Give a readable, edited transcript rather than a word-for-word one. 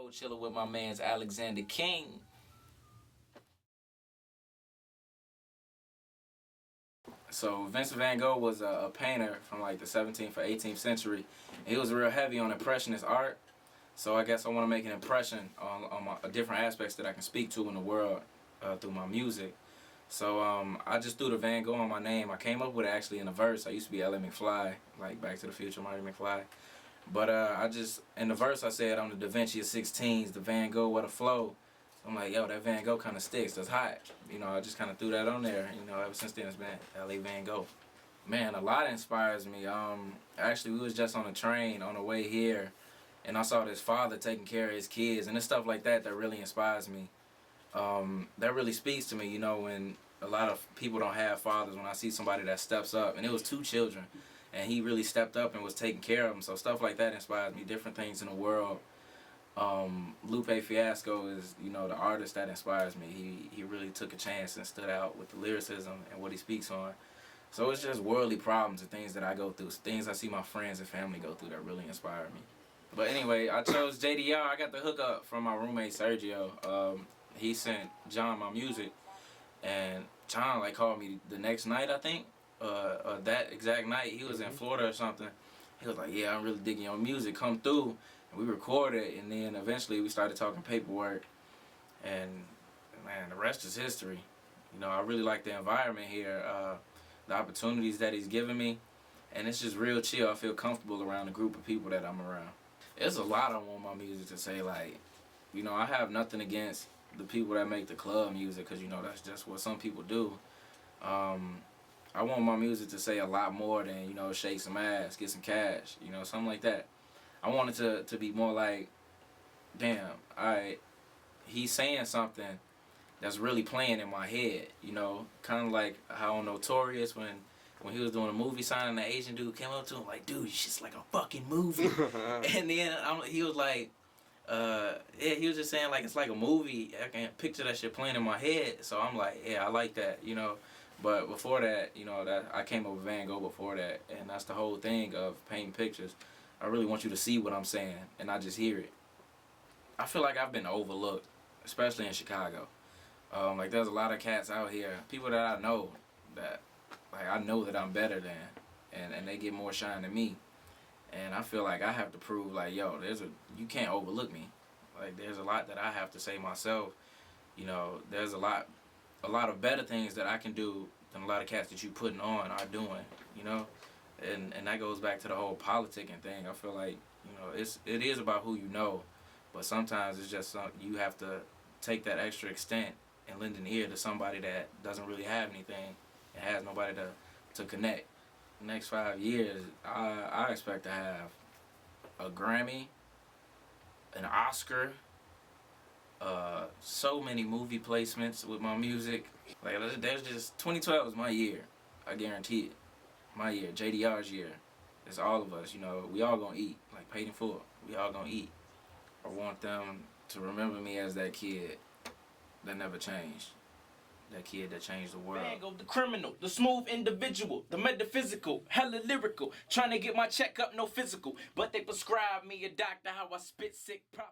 Chicago, chilling with my man's Alexander King. So Vincent van Gogh was a painter from like the 17th or 18th century. He was real heavy on impressionist art. So I guess I want to make an impression on different aspects that I can speak to in the world through my music. So I just threw the Van Gogh on my name. I came up with it actually in a verse. I used to be L.A. McFly, like Back to the Future, Marty McFly. But in the verse I said, I'm the Da Vinci of 16s, the Van Gogh, what a flow. So I'm like, yo, that Van Gogh kind of sticks, that's hot. You know, I just kind of threw that on there. You know, ever since then it's been L.A. Van Gogh. Man, a lot inspires me. Actually, we was just on a train on the way here, and I saw this father taking care of his kids, and it's stuff like that that really inspires me. That really speaks to me, you know, when a lot of people don't have fathers, when I see somebody that steps up, and it was 2 children, and he really stepped up and was taking care of them, so stuff like that inspires me, different things in the world. Lupe Fiasco is, you know, the artist that inspires me. He really took a chance and stood out with the lyricism and what he speaks on. So it's just worldly problems and things that I go through, things I see my friends and family go through that really inspire me. But anyway, I chose JDR. I got the hookup from my roommate Sergio. He sent John my music, and John like called me the next night, I think, that exact night. He was in Florida or something. He was like, yeah, I'm really digging your music, come through. And we recorded, and then eventually we started talking paperwork, and man, the rest is history. You know, I really like the environment here, the opportunities that he's giving me, and it's just real chill. I feel comfortable around the group of people that I'm around. There's a lot I want my music to say, like, you know, I have nothing against the people that make the club music, because, you know, that's just what some people do. I want my music to say a lot more than, you know, shake some ass, get some cash, you know, something like that. I want it to be more like, damn, alright, he's saying something that's really playing in my head, you know, kind of like how on Notorious when he was doing a movie signing, the Asian dude came up to him like, dude, it's just like a fucking movie. And then he was like, yeah, he was just saying like it's like a movie. I can picture that shit playing in my head. So I'm like, yeah, I like that, you know. But before that, you know, that I came up with Van Gogh before that, and that's the whole thing of painting pictures. I really want you to see what I'm saying and not just hear it. I feel like I've been overlooked, especially in Chicago. Like there's a lot of cats out here, people that I know that, like, I know that I'm better than, and they get more shine than me. And I feel like I have to prove, like, yo, you can't overlook me. Like, there's a lot that I have to say myself. You know, there's a lot of better things that I can do than a lot of cats that you putting on are doing, you know? And that goes back to the whole politicking thing. I feel like, you know, it is about who you know, but sometimes it's just you have to take that extra extent and lend an ear to somebody that doesn't really have anything and has nobody to connect. The next 5 years, I expect to have a Grammy, an Oscar, so many movie placements with my music. Like, there's just 2012 is my year. I guarantee it. My year, JDR's year. It's all of us, you know. We all gonna eat, like paid in full. We all gonna eat. I want them to remember me as that kid that never changed. That kid that changed the world. VanGogh, the criminal, the smooth individual, the metaphysical, hella lyrical. Trying to get my checkup, no physical. But they prescribe me a doctor how I spit sick proper.